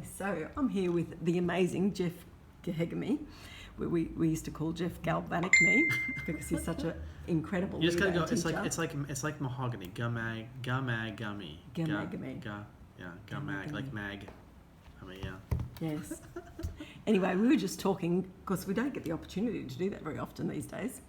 Okay, so I'm here with the amazing Jeff Ghaemaghamy. We used to call Jeff Galvanic-me because he's such an incredible leader. You just gotta go. Teacher. It's like mahogany. Ghaemaghamy. Ghaemaghamy. Ghamag, like mag. I mean, yeah. Yes. Anyway, we were just talking, because we don't get the opportunity to do that very often these days,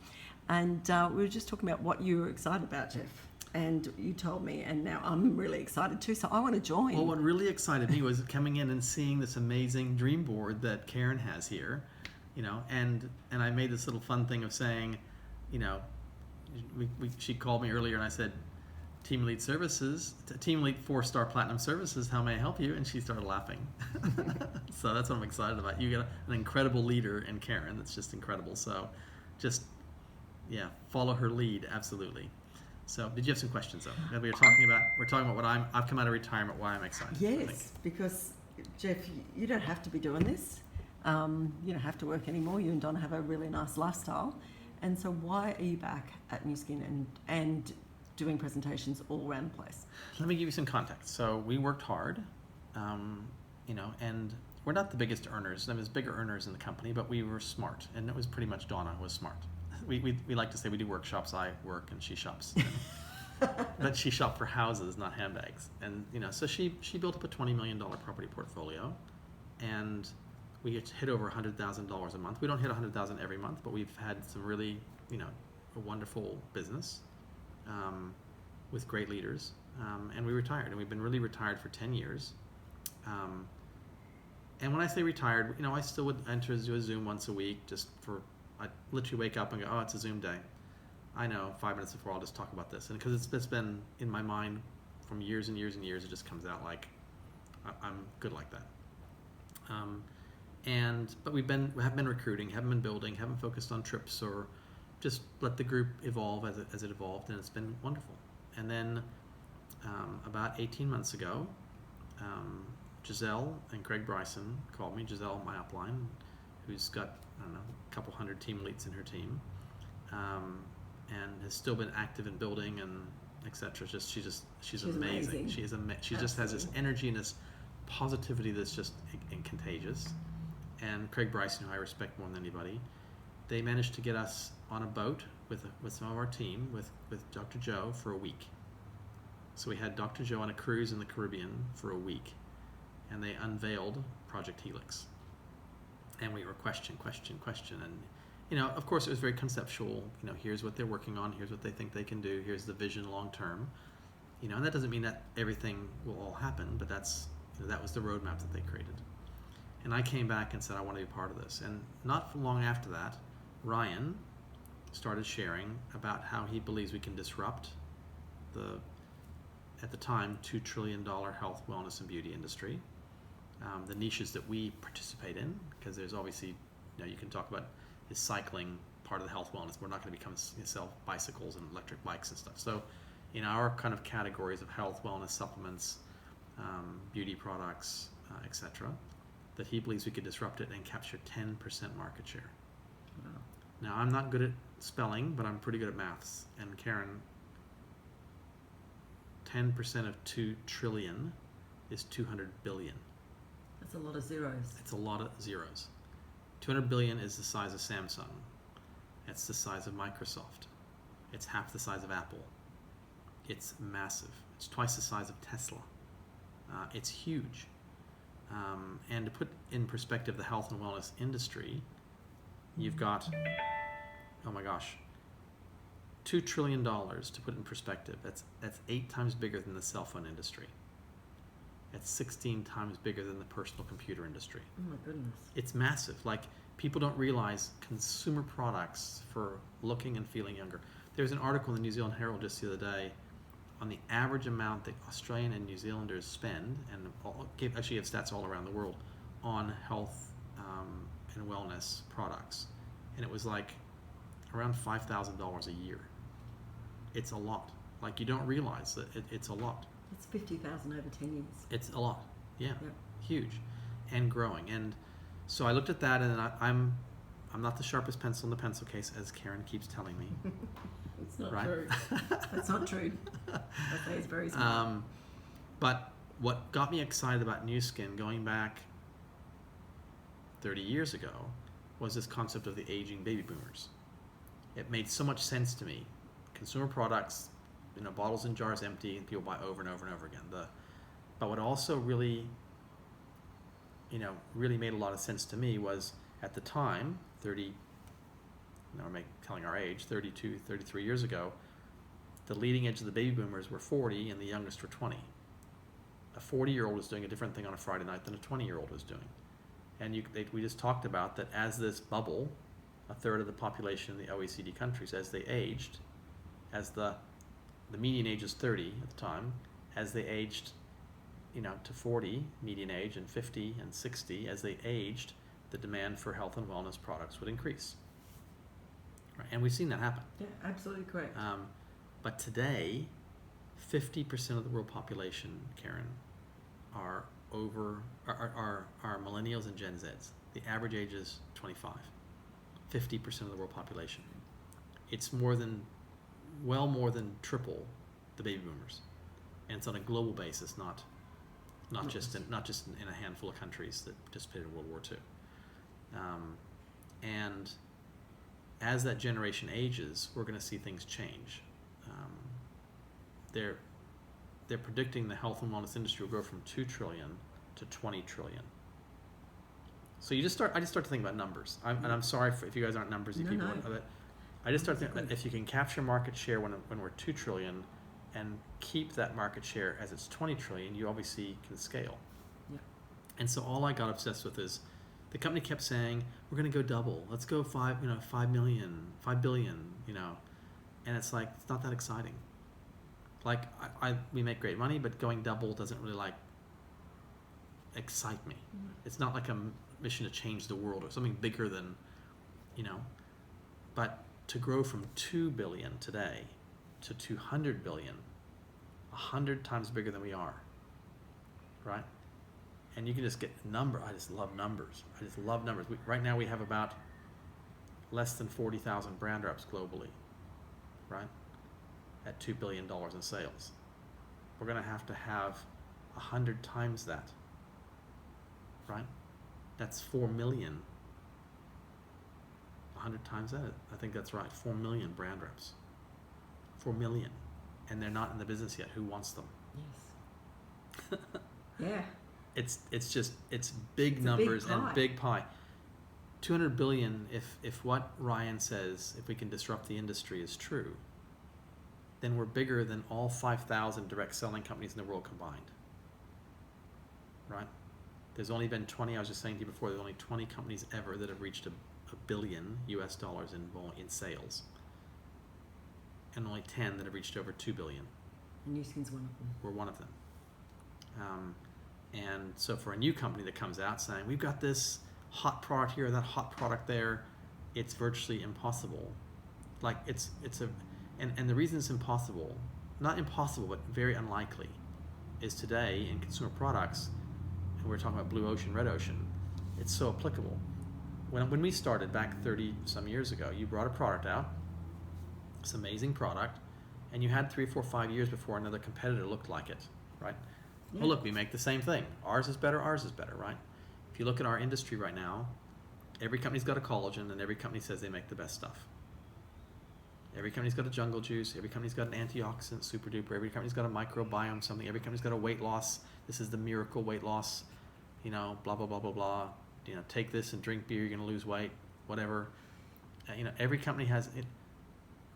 and we were just talking about what you were excited about, Jeff. And you told me, and now I'm really excited too, so I want to join. Well, what really excited me was coming in and seeing this amazing dream board that Karen has here, you know, and I made this little fun thing of saying, you know, she called me earlier and I said, Team Elite Services, Team Elite 4-star Platinum Services, how may I help you? And she started laughing. So that's what I'm excited about. You got an incredible leader in Karen that's just incredible. So just, yeah, follow her lead, absolutely. So, did you have some questions though? We're talking about what I've come out of retirement, why I'm excited. Yes, because Jeff, you don't have to be doing this. You don't have to work anymore. You and Donna have a really nice lifestyle. And so why are you back at New Skin and doing presentations all around the place? Let me give you some context. So we worked hard, you know, and we're not the biggest earners. There was bigger earners in the company, but we were smart. And it was pretty much Donna was smart. We like to say we do workshops. I work and she shops, but she shopped for houses, not handbags. And you know, so she built up a $20 million property portfolio, and we hit over $100,000 a month. We don't hit $100,000 every month, but we've had some really, you know, a wonderful business with great leaders. And we retired, and we've been really retired for 10 years. And when I say retired, you know, I still would enter do a Zoom once a week just for. I literally wake up and go, oh, it's a Zoom day. I know 5 minutes before I'll just talk about this. And because it's been in my mind from years and years and years, it just comes out like I'm good like that. But we have been recruiting, haven't been building, haven't focused on trips or just let the group evolve as it evolved, and it's been wonderful. And then about 18 months ago, Giselle and Craig Bryson called me. Giselle, my upline, who's got, I don't know, a couple hundred team elites in her team, and has still been active in building and etc. She's amazing. She just has this energy and this positivity that's just contagious. And Craig Bryson, who I respect more than anybody, they managed to get us on a boat with some of our team with Dr. Joe for a week. So we had Dr. Joe on a cruise in the Caribbean for a week, and they unveiled Project Helix. And we were question, and you know, of course, it was very conceptual. You know, here's what they're working on, here's what they think they can do, here's the vision long term. You know, and that doesn't mean that everything will all happen, but that's, you know, that was the roadmap that they created. And I came back and said I want to be part of this. And not long after that, Ryan started sharing about how he believes we can disrupt the, at the time, $2 trillion health, wellness, and beauty industry. The niches that we participate in, because there's obviously, you know, you can talk about is cycling part of the health wellness. We're not going to sell bicycles and electric bikes and stuff. So in our kind of categories of health, wellness, supplements, beauty products, etc., that he believes we could disrupt it and capture 10% market share. Wow. Now, I'm not good at spelling, but I'm pretty good at maths. And Karen, 10% of 2 trillion is 200 billion. That's a lot of zeros. It's a lot of zeros. 200 billion is the size of Samsung. It's the size of Microsoft. It's half the size of Apple. It's massive. It's twice the size of Tesla. It's huge. And to put in perspective the health and wellness industry, you've got, oh my gosh, $2 trillion to put in perspective. That's 8 times bigger than the cell phone industry. It's 16 times bigger than the personal computer industry. Oh my goodness. It's massive. Like, people don't realize consumer products for looking and feeling younger. There was an article in the New Zealand Herald just the other day on the average amount that Australian and New Zealanders spend, and actually have stats all around the world, on health and wellness products. And it was like around $5,000 a year. It's a lot. Like, you don't realize that it's a lot. It's 50,000 over 10 years. It's a lot, yeah, huge, and growing. And so I looked at that, and I'm not the sharpest pencil in the pencil case, as Karen keeps telling me. It's not true. That's not true. Okay, it's very smart. But what got me excited about Nu Skin going back 30 years ago was this concept of the aging baby boomers. It made so much sense to me. Consumer products, bottles and jars empty, and people buy over and over and over again. But what also really made a lot of sense to me was, at the time, 30, I'm telling our age, 32, 33 years ago, the leading edge of the baby boomers were 40 and the youngest were 20. A 40-year-old was doing a different thing on a Friday night than a 20-year-old was doing. And we just talked about that as this bubble, a third of the population in the OECD countries, as they aged, as the median age is 30 at the time, as they aged, to 40 median age and 50 and 60, as they aged, the demand for health and wellness products would increase. Right? And we've seen that happen. Yeah, absolutely correct. But today, 50% of the world population, Karen, are millennials and Gen Zs. The average age is 25. 50% of the world population. It's well more than triple the baby boomers, and it's on a global basis, not just in a handful of countries that participated in World War II. And as that generation ages, we're going to see things change. They're predicting the health and wellness industry will grow from 2 trillion to 20 trillion. So I just start to think about numbers. And I'm sorry if you guys aren't numbersy people. But I just start thinking that if you can capture market share when we're 2 trillion and keep that market share as it's 20 trillion, you obviously can scale. Yeah. And so all I got obsessed with is the company kept saying, we're going to go double. Let's go 5 billion, and it's like, it's not that exciting. Like we make great money, but going double doesn't really excite me. It's not like a mission to change the world or something bigger than, but to grow from 2 billion today to 200 billion, 100 times bigger than we are, right? And you can just get I just love numbers. Right now we have about less than 40,000 brand reps globally, right? At $2 billion in sales. We're going to have 100 times that, right? That's 4 million. 100 times that, I think that's right. 4 million brand reps. 4 million. And they're not in the business yet. Who wants them? Yes. Yeah. It's big numbers and big pie. 200 billion, if what Ryan says, if we can disrupt the industry, is true, then we're bigger than all 5,000 direct selling companies in the world combined. Right? There's only been 20, I was just saying to you before, there's only 20 companies ever that have reached $1 billion US in sales. And only 10 that have reached over 2 billion. And Nu Skin's one of them. We're one of them. And so for a new company that comes out saying, we've got this hot product here, that hot product there, it's virtually impossible. And the reason it's impossible, not impossible, but very unlikely, is today in consumer products, and we're talking about blue ocean, red ocean, it's so applicable. When we started back 30 some years ago, you brought a product out, this amazing product, and you had 3, 4, 5 years before another competitor looked like it, right? Yeah. Well, look, we make the same thing. Ours is better, right? If you look at our industry right now, every company's got a collagen, and every company says they make the best stuff. Every company's got a jungle juice, every company's got an antioxidant, super duper, every company's got a microbiome something, every company's got a weight loss, this is the miracle weight loss, blah, blah, blah, blah, blah, take this and drink beer, you're going to lose weight, whatever. Every company has it.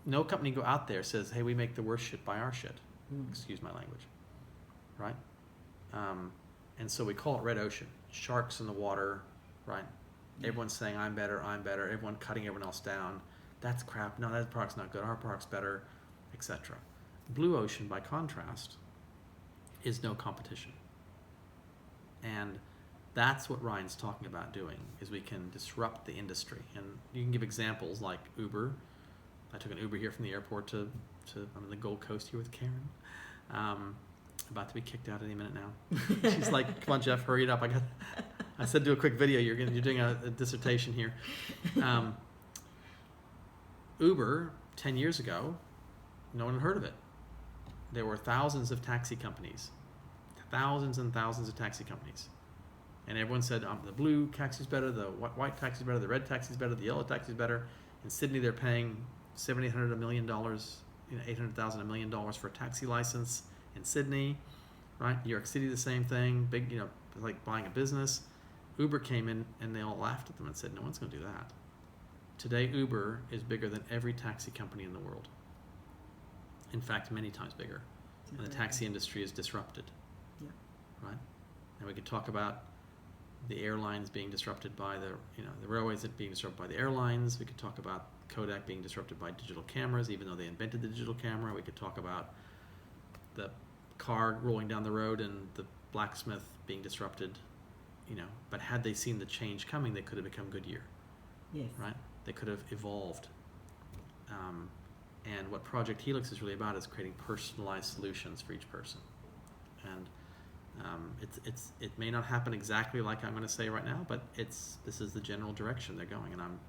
No company go out there says, hey, we make the worst shit by our shit. Excuse my language. Right? And so we call it red ocean. Sharks in the water, right? Everyone's saying, I'm better. Everyone cutting everyone else down. That's crap. No, that product's not good. Our product's better, etc. Blue ocean, by contrast, is no competition. And that's what Ryan's talking about doing, is we can disrupt the industry. And you can give examples like Uber. I took an Uber here from the airport to I'm in the Gold Coast here with Karen. About to be kicked out any minute now. She's like, come on, Jeff, hurry it up. I said do a quick video. You're doing a dissertation here. Uber, 10 years ago, no one had heard of it. There were thousands of taxi companies. thousands and thousands of taxi companies. And everyone said the blue taxi is better, the white taxi is better, the red taxi is better, the yellow taxi is better. In Sydney, they're paying $700, $800, $1 million, $800,000, $1 million for a taxi license in Sydney, right? New York City, the same thing. Big, like buying a business. Uber came in and they all laughed at them and said, no one's going to do that. Today, Uber is bigger than every taxi company in the world. In fact, many times bigger. And the taxi industry is disrupted. Yeah. Right? And we could talk about the airlines being disrupted by the railways being disrupted by the airlines. We could talk about Kodak being disrupted by digital cameras, even though they invented the digital camera. We could talk about the car rolling down the road and the blacksmith being disrupted, but had they seen the change coming, they could have become Goodyear. Yes. Right? They could have evolved. And what Project Helix is really about is creating personalized solutions for each person. And it may not happen exactly like I'm going to say right now, but this is the general direction they're going, and I'm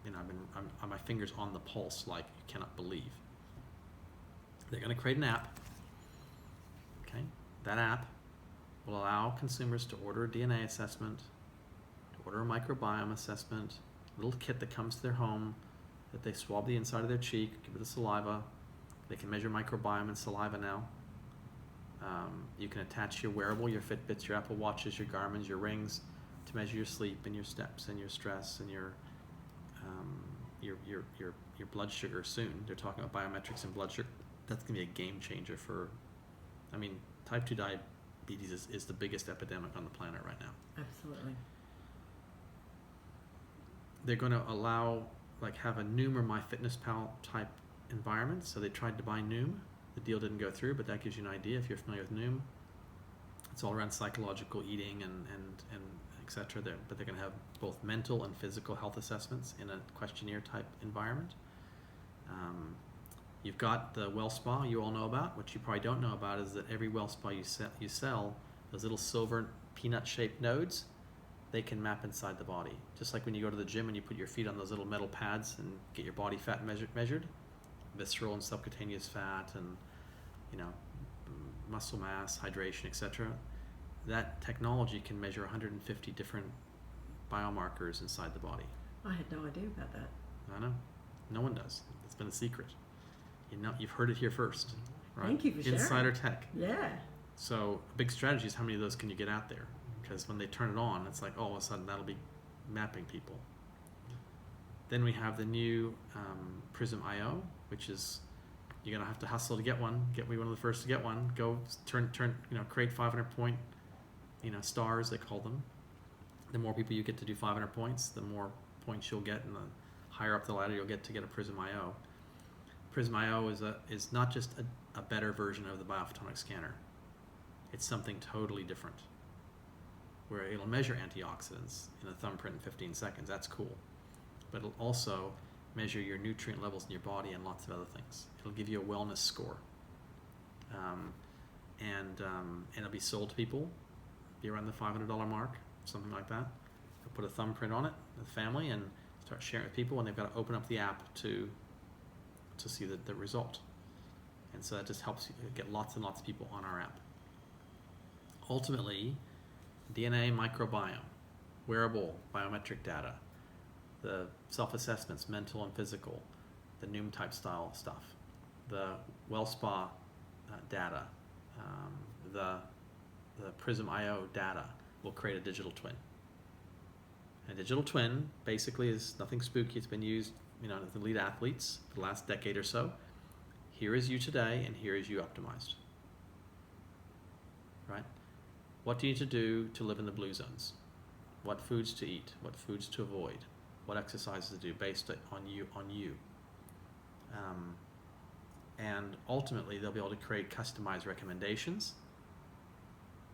my fingers on the pulse like you cannot believe. They're going to create an app. Okay, that app will allow consumers to order a DNA assessment, to order a microbiome assessment, a little kit that comes to their home, that they swab the inside of their cheek, give it the saliva. They can measure microbiome in saliva now. You can attach your wearable, your Fitbits, your Apple Watches, your Garmins, your rings to measure your sleep and your steps and your stress and your blood sugar soon. They're talking about biometrics and blood sugar. That's going to be a game changer type 2 diabetes is the biggest epidemic on the planet right now. Absolutely. They're going to allow, have a Noom or MyFitnessPal type environment. So they tried to buy Noom. The deal didn't go through, but that gives you an idea if you're familiar with Noom. It's all around psychological eating and et cetera. But they're going to have both mental and physical health assessments in a questionnaire type environment. You've got the well spa you all know about. What you probably don't know about is that every well spa you sell, those little silver peanut-shaped nodes, they can map inside the body. Just like when you go to the gym and you put your feet on those little metal pads and get your body fat measured, visceral and subcutaneous fat and muscle mass, hydration, etc. That technology can measure 150 different biomarkers inside the body. I had no idea about that. I know. No one does. It's been a secret. You've heard it here first. Right? Thank you for sharing. Insider tech. Yeah. So a big strategy is how many of those can you get out there? Because when they turn it on, it's like all of a sudden that'll be mapping people. Then we have the new Prism IO, which is you're gonna have to hustle to get one. Get me one of the first to get one. Go create 500 point, stars they call them. The more people you get to do 500 points, the more points you'll get, and the higher up the ladder you'll get to get a Prism IO. Prism IO is not just a better version of the biophotonic scanner. It's something totally different, where it'll measure antioxidants in a thumbprint in 15 seconds. That's cool. But it'll also measure your nutrient levels in your body and lots of other things. It'll give you a wellness score. And it'll be sold to people, be around the $500 mark, something like that. You'll put a thumbprint on it, the family, and start sharing it with people, and they've got to open up the app to see the result. And so that just helps you get lots and lots of people on our app. Ultimately, DNA microbiome, wearable biometric data, the self-assessments, mental and physical, the Noom type style stuff, the WellSpa data, the Prism IO data will create a digital twin. A digital twin basically is nothing spooky. It's been used, with elite athletes for the last decade or so. Here is you today, and here is you optimized. Right? What do you need to do to live in the blue zones? What foods to eat? What foods to avoid? What exercises to do based on you. And ultimately, they'll be able to create customized recommendations.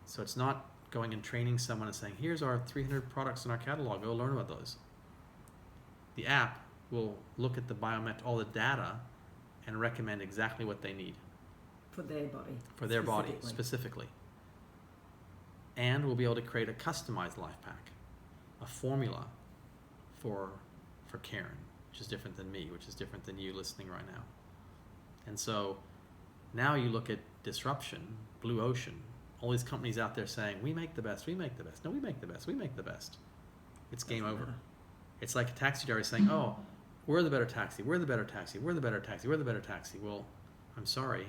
So it's not going and training someone and saying, here's our 300 products in our catalog, go learn about those. The app will look at all the data and recommend exactly what they need. For their body. For their body, specifically. And we'll be able to create a customized life pack, a formula for Karen, which is different than me, which is different than you listening right now. And so now you look at disruption, blue ocean, all these companies out there saying, we make the best, we make the best. No, we make the best, we make the best. It's game Doesn't over. matter. It's like a taxi driver saying, oh, we're the better taxi, we're the better taxi, we're the better taxi, we're the better taxi. Well, I'm sorry,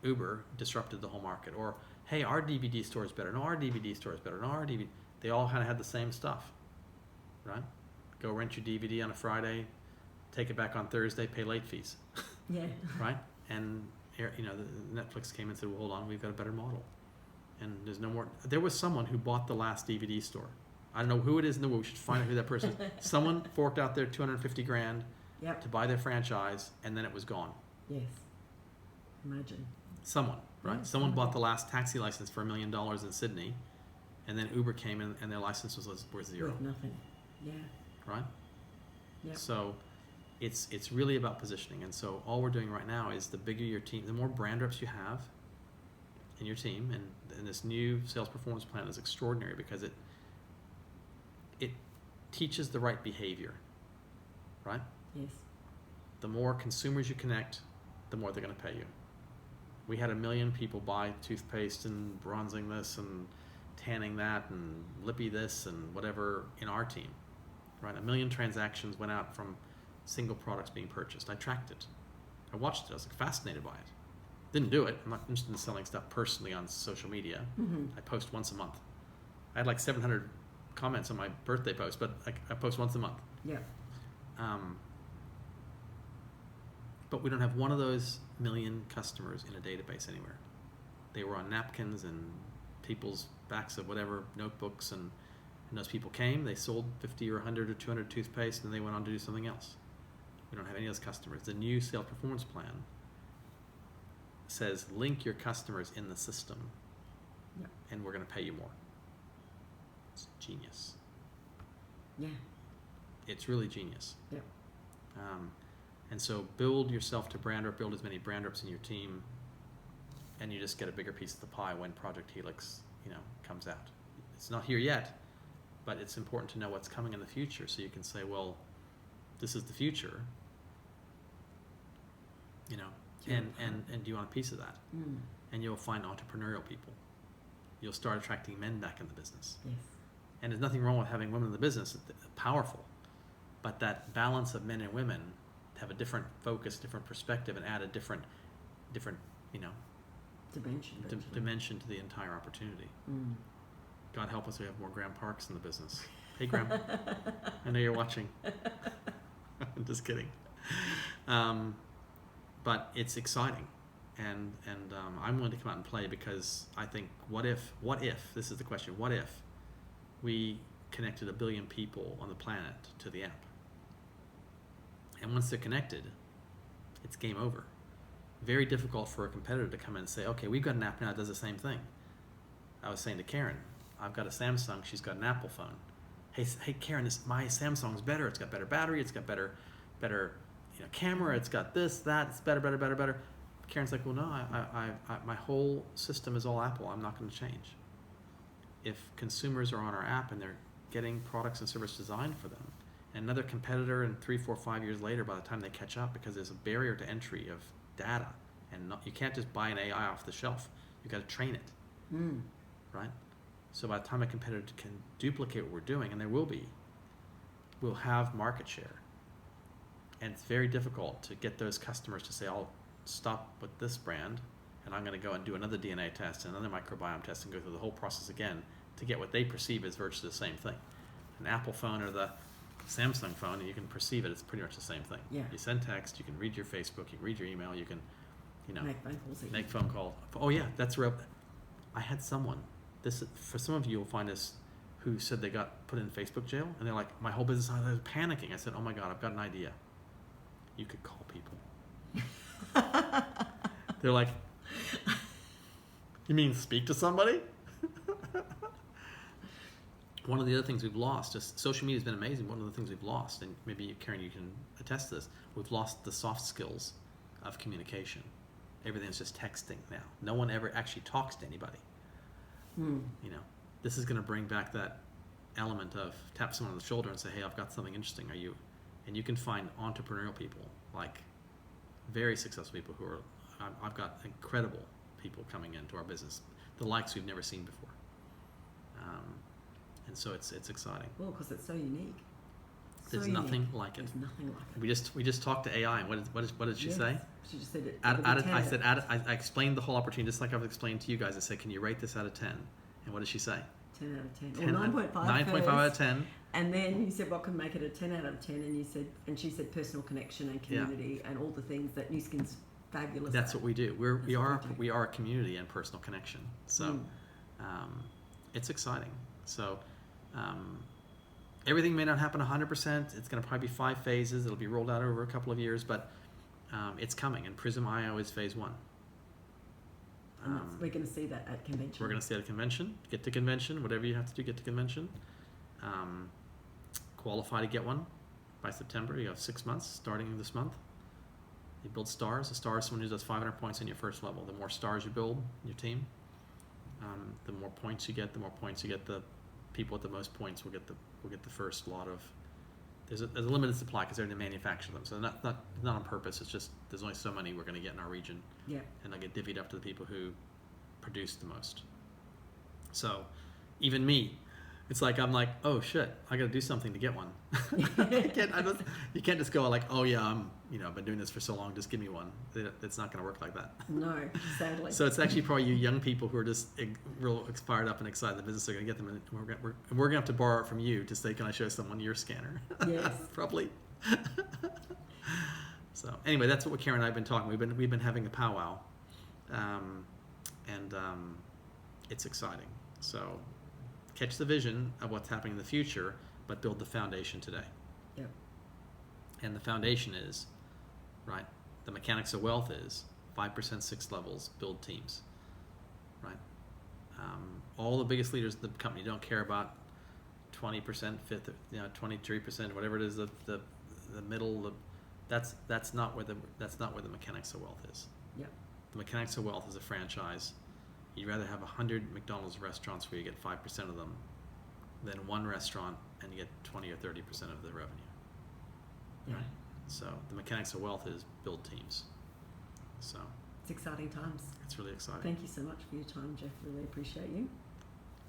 Uber disrupted the whole market. Or, hey, our DVD store is better. No, our DVD store is better. No, our DVD. They all kind of had the same stuff, right? Go rent your DVD on a Friday, take it back on Thursday, pay late fees, Yeah. right? And Netflix came and said, well, hold on, we've got a better model. And there's no more. There was someone who bought the last DVD store. I don't know who it is in the world. We should find out who that person is. Someone forked out their $250,000 Yep. to buy their franchise, and then it was gone. Yes. Imagine. Someone, right? Yeah, Someone somebody. bought the last taxi license for $1 million in Sydney, and then Uber came in, and their license was worth zero, Worth nothing. Yeah. right? Yep. So it's really about positioning. And so all we're doing right now is the bigger your team, the more brand reps you have in your team, and this new sales performance plan is extraordinary because it teaches the right behavior, right? Yes. The more consumers you connect, the more they're going to pay you. We had 1 million people buy toothpaste and bronzing this and tanning that and lippy this and whatever in our team, right? 1 million transactions went out from single products being purchased. I tracked it. I watched it. I was fascinated by it. Didn't do it. I'm not interested in selling stuff personally on social media. Mm-hmm. I post once a month. I had like 700 comments on my birthday post, but I post once a month. Yeah. But we don't have one of those 1 million customers in a database anywhere. They were on napkins and people's backs of whatever notebooks, and those people came, they sold 50 or 100 or 200 toothpaste, and they went on to do something else. We don't have any of those customers. The new sales performance plan says link your customers in the system, Yep. and we're going to pay you more. It's genius. Yeah. It's really genius. Yep. And so build yourself to brand rep, build as many brand reps in your team, and you just get a bigger piece of the pie when Project Helix, comes out. It's not here yet, but it's important to know what's coming in the future so you can say, well, this is the future, and do you want a piece of that? Mm. And you'll find entrepreneurial people. You'll start attracting men back in the business. Yes. And there's nothing wrong with having women in the business, powerful, but that balance of men and women have a different focus, different perspective, and add a different Dimension. dimension to the entire opportunity. Mm. God help us, we have more Graham Parks in the business. Hey, Graham, I know you're watching. I'm just kidding. But it's exciting, and I'm willing to come out and play because I think, what if, this is the question, what if we connected 1 billion people on the planet to the app? And once they're connected, it's game over. Very difficult for a competitor to come in and say, okay, we've got an app now that does the same thing. I was saying to Karen, I've got a Samsung, she's got an Apple phone. Hey Karen, my Samsung's better. It's got better battery, it's got better camera, it's got this, that, it's better. Karen's like, well, no, I my whole system is all Apple. I'm not going to change. If consumers are on our app and they're getting products and services designed for them, and another competitor, and 3, 4, 5 years later, by the time they catch up, because there's a barrier to entry of data, and you can't just buy an AI off the shelf. You've got to train it, right? So by the time a competitor can duplicate what we're doing, and there will be, we'll have market share. And it's very difficult to get those customers to say, I'll stop with this brand, and I'm going to go and do another DNA test, and another microbiome test, and go through the whole process again to get what they perceive as virtually the same thing. An Apple phone or the Samsung phone, you can perceive it, it's pretty much the same thing. Yeah. You send text, you can read your Facebook, you can read your email, you can, Make phone calls. Oh yeah, that's real. I had someone, for some of you will find this, who said they got put in Facebook jail, and they're like, my whole business, I was panicking. I said, oh my God, I've got an idea. You could call people. They're like, you mean speak to somebody? One of the other things we've lost, just social media has been amazing. One of the things we've lost, and maybe Karen, you can attest to this, we've lost the soft skills of communication. Everything's just texting now. No one ever actually talks to anybody. This is going to bring back that element of tap someone on the shoulder and say, hey, I've got something interesting. Are you? And you can find entrepreneurial people, like very successful people who are, I've got incredible people coming into our business. the likes we've never seen before. And so it's exciting. Well, because it's so unique. There's So nothing unique. like it. There's nothing like it. We just talked to AI, and what did she Yes. say? She just said it. I explained the whole opportunity just like I've explained to you guys. I said, can you rate this out of 10? And what did she say? 10 out of 10. 10 Or 9.5. 9.5 out of 10. And then you said, what can make it a 10 out of 10? And she said personal connection and community and all the things that New Skin's fabulous That's at. what we do. We are a community and personal connection. So it's exciting. So everything may not happen 100%. It's going to probably be 5 phases. It'll be rolled out over a couple of years, but it's coming. And Prism IO is phase 1. And we're going to see that at convention. We're going to see it at convention. Get to convention. Whatever you have to do, get to convention. Qualify to get one by September. You have 6 months starting this month. You build stars. A star is someone who does 500 points in your first level. The more stars you build in your team, the more points you get. The more points you get, the people with the most points will get the first lot of. There's a limited supply because they're going to manufacture them. So not on purpose. It's just there's only so many we're going to get in our region. Yeah. And they'll get divvied up to the people who produce the most. So even me, it's like I'm like, oh shit, I got to do something to get one. You can't just go like, oh yeah, I've been doing this for so long, just give me one. It's not going to work like that. No, sadly. So it's actually probably you young people who are just real fired up and excited the business are going to get them, and we're going to have to borrow it from you to say, can I show someone your scanner? Yes. Probably. So anyway, that's what Karen and I have been talking. We've been having a powwow, and it's exciting. So catch the vision of what's happening in the future, but build the foundation today. Yep. And the foundation is, right, the mechanics of wealth is 5%, 6 levels, build teams, right? All the biggest leaders of the company don't care about 20%, 23%, whatever it is, the middle. That's not where the mechanics of wealth is. Yep. The mechanics of wealth is a franchise. You'd rather have 100 McDonald's restaurants where you get 5% of them than one restaurant and you get 20 or 30% of the revenue. Yeah. Right? So the mechanics of wealth is build teams. So it's exciting times. It's really exciting. Thank you so much for your time, Jeff. Really appreciate you.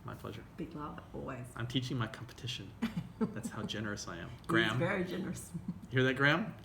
My pleasure. Big love, always. I'm teaching my competition. That's how generous I am. Graham. He's very generous. You hear that, Graham?